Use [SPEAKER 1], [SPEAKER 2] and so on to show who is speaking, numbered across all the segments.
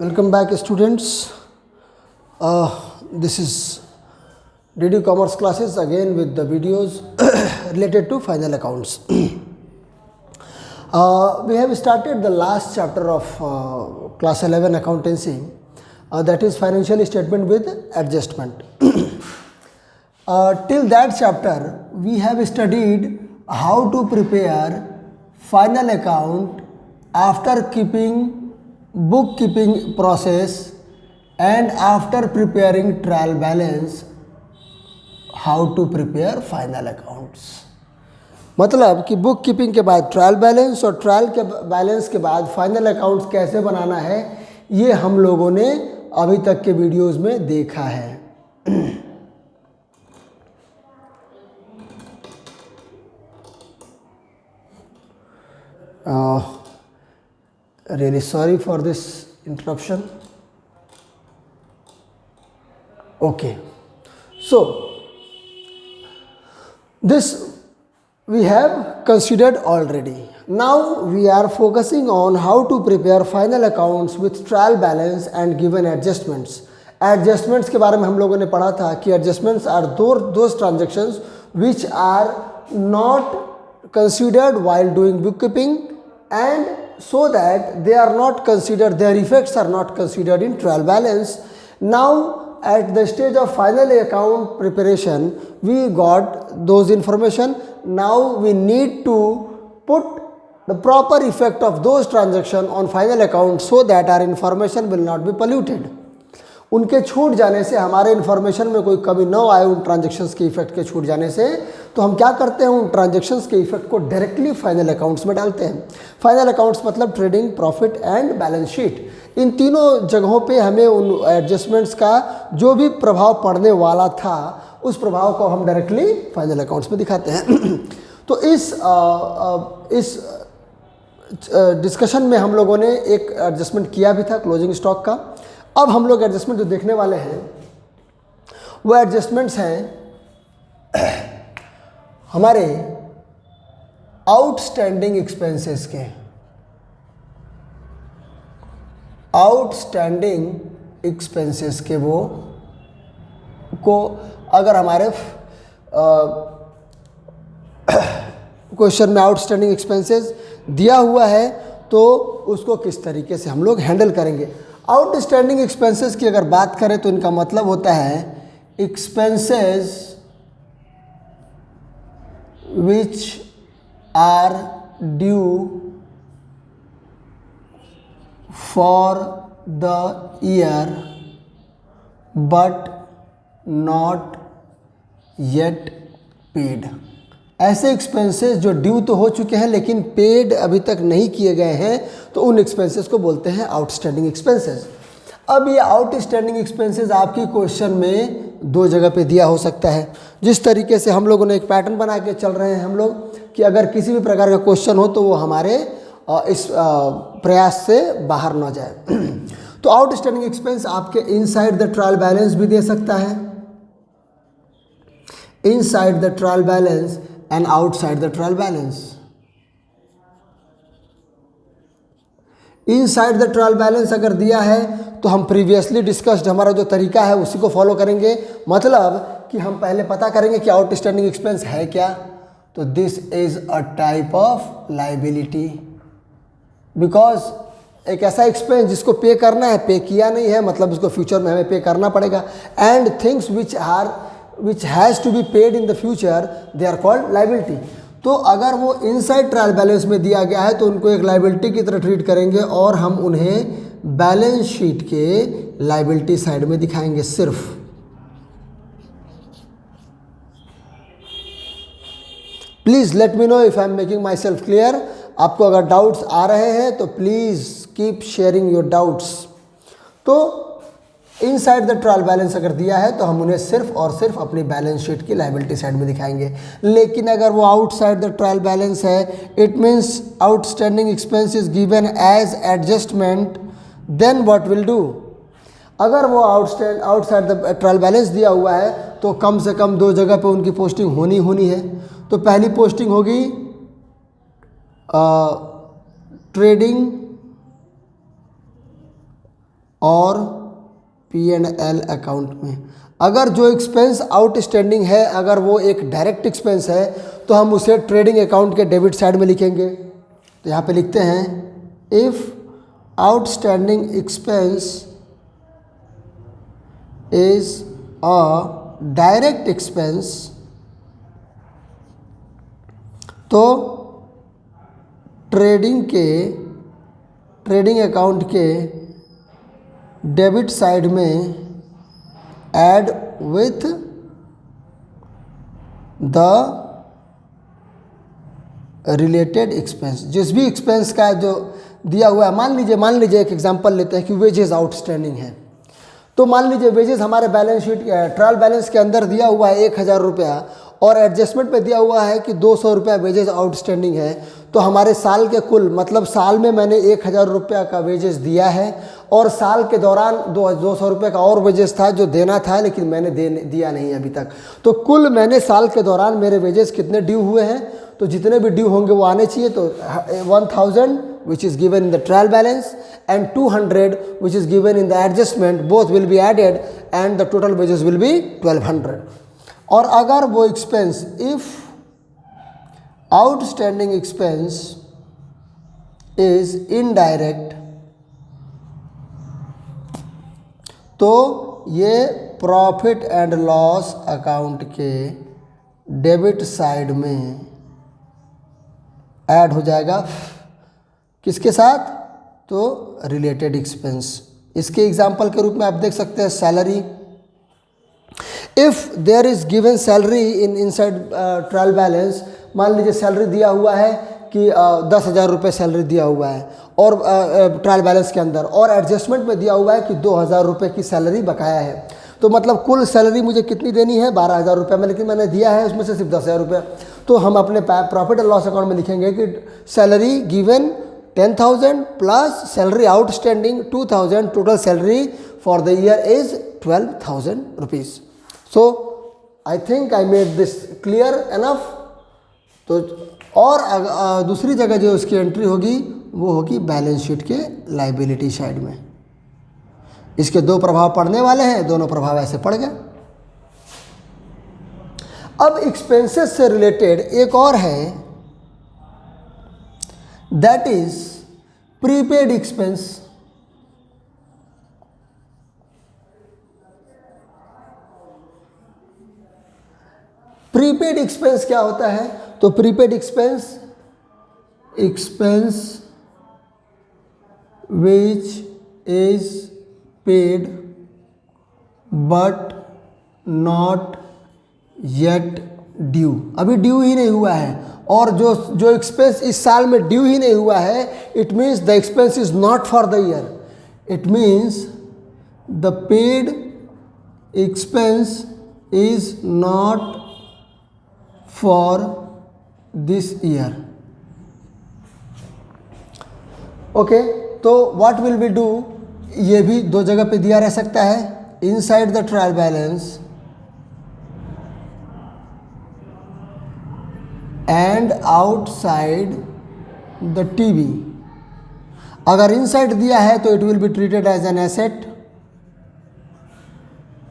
[SPEAKER 1] Welcome back, students. This is DD Commerce classes again with the videos related to final accounts. We have started the last chapter of class 11 accountancy, that is financial statement with adjustment. Till that chapter, we have studied how to prepare final account after keeping bookkeeping process and after preparing trial balance, how to prepare final accounts. मतलब कि book keeping के बाद trial balance और trial के balance के बाद final accounts कैसे बनाना है, ये हम लोगों ने अभी तक के वीडियोस में देखा है. Really sorry for this interruption. Okay, so this we have considered already. Now we are focusing on how to prepare final accounts with trial balance and given adjustments. Adjustments के बारे में हम लोगों ने पढ़ा था कि adjustments are those transactions which are not considered while doing bookkeeping, and so that they are not considered, their effects are not considered in trial balance. Now at the stage of final account preparation, we got those information. Now we need to put the proper effect of those transactions on final account so that our information will not be polluted. उनके छूट जाने से हमारे information में कोई कमी न आए, उन ट्रांजेक्शन्स के इफेक्ट के छूट जाने से, तो हम क्या करते हैं, उन ट्रांजेक्शन्स के इफेक्ट को डायरेक्टली फाइनल अकाउंट्स में डालते हैं. फाइनल अकाउंट्स मतलब trading, profit and balance sheet. इन तीनों जगहों पे हमें उन एडजस्टमेंट्स का जो भी प्रभाव पड़ने वाला था, उस प्रभाव को हम डायरेक्टली फाइनल अकाउंट्स में दिखाते हैं. तो इस डिस्कशन में हम लोगों ने एक एडजस्टमेंट किया भी था क्लोजिंग स्टॉक का. अब हम लोग एडजस्टमेंट जो देखने वाले हैं वो एडजस्टमेंट्स हैं हमारे आउटस्टैंडिंग एक्सपेंसेस के. आउटस्टैंडिंग एक्सपेंसेस के वो को अगर हमारे क्वेश्चन में आउटस्टैंडिंग एक्सपेंसेस दिया हुआ है तो उसको किस तरीके से हम लोग हैंडल करेंगे. आउटस्टैंडिंग एक्सपेंसेस की अगर बात करें तो इनका मतलब होता है expenses which are due for the year but not yet paid. ऐसे एक्सपेंसेस जो ड्यू तो हो चुके हैं लेकिन पेड अभी तक नहीं किए गए हैं, तो उन एक्सपेंसेस को बोलते हैं आउटस्टैंडिंग एक्सपेंसेस. अब ये आउटस्टैंडिंग एक्सपेंसेस आपकी क्वेश्चन में दो जगह पे दिया हो सकता है. जिस तरीके से हम लोगों ने एक पैटर्न बना के चल रहे हैं हम लोग कि अगर किसी भी प्रकार का क्वेश्चन हो तो वो हमारे इस प्रयास से बाहर ना जाए. तो आउटस्टैंडिंग एक्सपेंस आपके इनसाइड द ट्रायल बैलेंस भी दे सकता है, inside the trial balance and outside the trial balance. Inside the trial balance अगर दिया है तो हम प्रीवियसली डिस्कस्ड हमारा जो तरीका है उसी को फॉलो करेंगे. मतलब कि हम पहले पता करेंगे कि आउटस्टैंडिंग एक्सपेंस है क्या. तो this is a type of liability, because एक ऐसा एक्सपेंस जिसको पे करना है, पे किया नहीं है, मतलब उसको फ्यूचर में हमें पे करना पड़ेगा. And things which has to be paid in the future, they are called liability. तो अगर वो इनसाइड ट्रायल बैलेंस में दिया गया है तो उनको एक लाइबिलिटी की तरह ट्रीट करेंगे और हम उन्हें बैलेंस शीट के लाइबिलिटी साइड में दिखाएंगे सिर्फ. Please let me know if I am making my self clear. आपको अगर डाउट्स आ रहे हैं तो please keep sharing your doubts. तो इनसाइड द ट्रायल बैलेंस अगर दिया है तो हम उन्हें सिर्फ और सिर्फ अपनी बैलेंस शीट की लाइबिलिटी साइड में दिखाएंगे. लेकिन अगर वो आउटसाइड द ट्रायल बैलेंस है, it means outstanding expense is given as adjustment, then what will do. अगर वो आउटसाइड द ट्रायल बैलेंस दिया हुआ है तो कम से कम दो जगह पे उनकी पोस्टिंग होनी है. तो पहली पोस्टिंग होगी ट्रेडिंग और P&L अकाउंट में। अगर जो एक्सपेंस आउटस्टैंडिंग है, अगर वो एक डायरेक्ट एक्सपेंस है, तो हम उसे ट्रेडिंग अकाउंट के डेबिट साइड में लिखेंगे। तो यहाँ पे लिखते हैं if outstanding expense is a direct expense, तो ट्रेडिंग अकाउंट के डेबिट साइड में add with the related expense. जिस भी एक्सपेंस का जो दिया हुआ है, मान लीजिए एक एग्जांपल लेते हैं कि वेजेस आउटस्टैंडिंग है। तो मान लीजिए वेजेस हमारे बैलेंस शीट ट्रायल बैलेंस के अंदर दिया हुआ है 1000 रुपया, और एडजस्टमेंट पे दिया हुआ है कि 200 रुपया वेजेस आउटस्टैंडिंग है। तो हमारे साल के कुल, मतलब साल में मैंने 1000 रुपया का वेजेस दिया है, और साल के दौरान 200 रुपये का और वेजेस था जो देना था, लेकिन मैंने दिया नहीं अभी तक। तो कुल मैंने साल के दौरान मेरे वेजेस कितने ड्यू हुए हैं, तो जितने भी ड्यू होंगे वो आने चाहिए। तो 1000 which is given in the trial balance and 200 which is given in the adjustment, both will be added and the total wages will be 1200। और अगर वो expense, if outstanding expense is indirect, तो ये प्रॉफिट एंड लॉस अकाउंट के debit side में add हो जाएगा। किसके साथ? तो रिलेटेड एक्सपेंस। इसके एग्जांपल के रूप में आप देख सकते हैं salary. If there is given salary inside trial balance, मान लीजिए सैलरी दिया हुआ है कि 10,000 रुपये सैलरी दिया हुआ है और ट्रायल बैलेंस के अंदर, और एडजस्टमेंट में दिया हुआ है कि 2,000 रुपये की सैलरी बकाया है। तो मतलब कुल सैलरी मुझे कितनी देनी है? 12,000 रुपये में, लेकिन मैंने दिया है उसमें से सिर्फ 10,000 रुपये। तो हम अपने प्रॉफिट एंड लॉस अकाउंट में लिखेंगे कि salary given 10,000 plus salary outstanding 2,000, total salary for the year is 12,000 rupees. So I think I made this clear enough. तो और दूसरी जगह जो उसकी एंट्री होगी वो होगी बैलेंस शीट के लाइबिलिटी साइड में। इसके दो प्रभाव पड़ने वाले हैं, दोनों प्रभाव ऐसे पड़ गए। अब एक्सपेंसेस से रिलेटेड एक और है, that is prepaid expense. Prepaid expense क्या होता है? तो prepaid expense which is paid but not yet due. अभी ड्यू ही नहीं हुआ है, और जो एक्सपेंस इस साल में ड्यू ही नहीं हुआ है, it means the expense is not for the year. It means the paid expense is not for this year. Okay, तो व्हाट विल वी डू? ये भी दो जगह पे दिया रह सकता है, inside the trial balance and outside the TB. अगर इनसाइड दिया है तो it will be treated as an asset.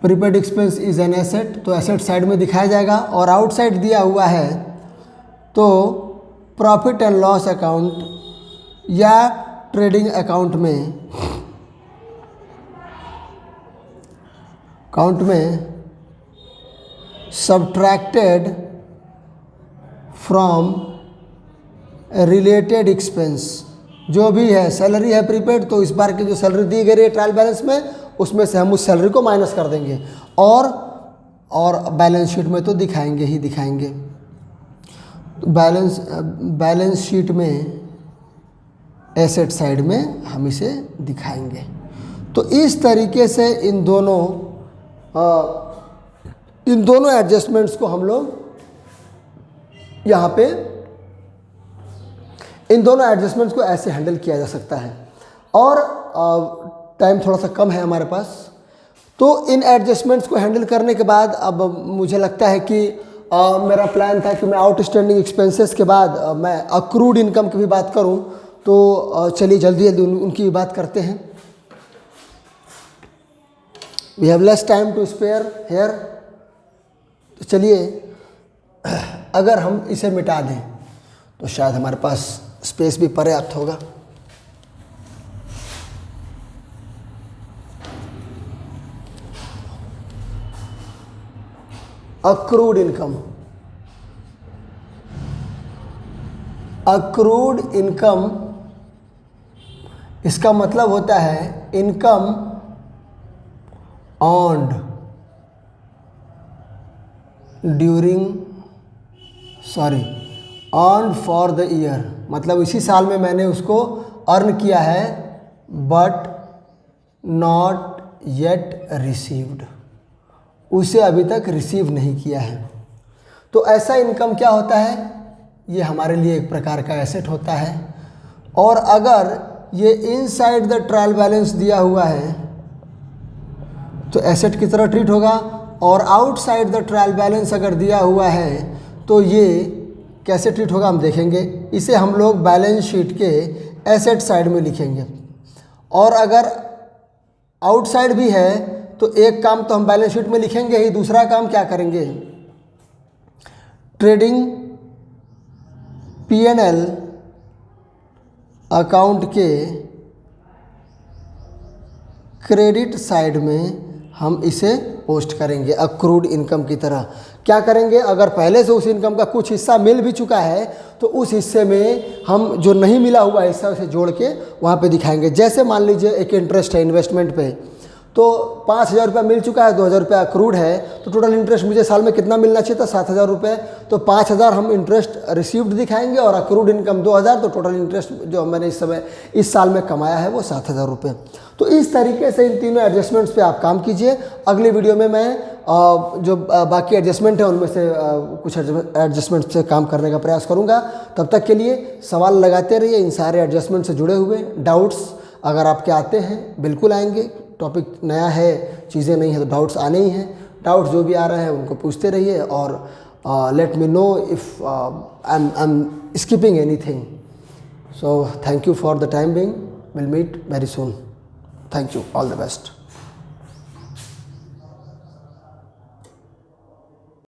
[SPEAKER 1] Prepaid expense is an asset, तो एसेट साइड में दिखाया जाएगा। और आउटसाइड दिया हुआ है तो प्रॉफिट एंड लॉस अकाउंट या ट्रेडिंग अकाउंट में सब्ट्रैक्टेड फ्रॉम रिलेटेड एक्सपेंस। जो भी है, सैलरी है प्रीपेड, तो इस बार की जो सैलरी दी गई है ट्रायल बैलेंस में, उसमें से हम उस सैलरी को माइनस कर देंगे, और बैलेंस शीट में तो दिखाएंगे ही दिखाएंगे। बैलेंस शीट में एसेट साइड में हम इसे दिखाएंगे। तो इस तरीके से इन दोनों एडजस्टमेंट्स को हम लोग यहाँ पे, इन दोनों एडजस्टमेंट्स को ऐसे हैंडल किया जा सकता है। और टाइम थोड़ा सा कम है हमारे पास, तो इन एडजस्टमेंट्स को हैंडल करने के बाद अब मुझे लगता है कि मेरा प्लान था कि मैं आउटस्टैंडिंग एक्सपेंसेस के बाद मैं अक्रूड इनकम की भी बात करूं। तो चलिए जल्दी जल्दी उनकी भी बात करते हैं। We have less time to spare here. तो चलिए अगर हम इसे मिटा दें तो शायद हमारे पास स्पेस भी पर्याप्त होगा। अक्रूड इनकम, अक्रूड इनकम इसका मतलब होता है income earned earned for the year, मतलब इसी साल में मैंने उसको अर्न किया है बट नॉट येट रिसीव्ड, उसे अभी तक रिसीव नहीं किया है। तो ऐसा इनकम क्या होता है, ये हमारे लिए एक प्रकार का एसेट होता है। और अगर ये इनसाइड द ट्रायल बैलेंस दिया हुआ है तो एसेट की तरह ट्रीट होगा, और आउटसाइड द ट्रायल बैलेंस अगर दिया हुआ है तो ये कैसे ट्रीट होगा हम देखेंगे। इसे हम लोग बैलेंस शीट के एसेट साइड में लिखेंगे। और अगर आउटसाइड भी है तो एक काम तो हम बैलेंस शीट में लिखेंगे ही, दूसरा काम क्या करेंगे, ट्रेडिंग P&L अकाउंट के क्रेडिट साइड में हम इसे पोस्ट करेंगे अक्रूड इनकम की तरह। क्या करेंगे, अगर पहले से उस इनकम का कुछ हिस्सा मिल भी चुका है तो उस हिस्से में हम जो नहीं मिला हुआ हिस्सा उसे जोड़ के वहाँ पे दिखाएंगे। जैसे मान लीजिए एक इंटरेस्ट है इन्वेस्टमेंट पे, तो 5,000 रुपये मिल चुका है, 2,000 रुपये अक्रूड है, तो टोटल इंटरेस्ट मुझे साल में कितना मिलना चाहिए था, 7,000 रुपये। तो 5,000 हम इंटरेस्ट रिसीव्ड दिखाएंगे और अक्रूड इनकम 2,000, तो टोटल इंटरेस्ट जो मैंने इस साल में कमाया है वो 7,000 रुपये। तो इस तरीके से इन तीनों एडजस्टमेंट्स पे आप काम कीजिए। अगली वीडियो में मैं जो बाकी एडजस्टमेंट है उनमें से कुछ एडजस्टमेंट से काम करने का प्रयास करूँगा। तब तक के लिए सवाल लगाते रहिए, इन सारे एडजस्टमेंट से जुड़े हुए डाउट्स अगर आपके आते हैं बिल्कुल आएंगे। टॉपिक नया है, चीज़ें नहीं है तो डाउट्स आने ही हैं। डाउट्स जो भी आ रहे हैं उनको पूछते रहिए और let me know if I am skipping anything. So thank you for the time being, will meet very soon. Thank you, all the best.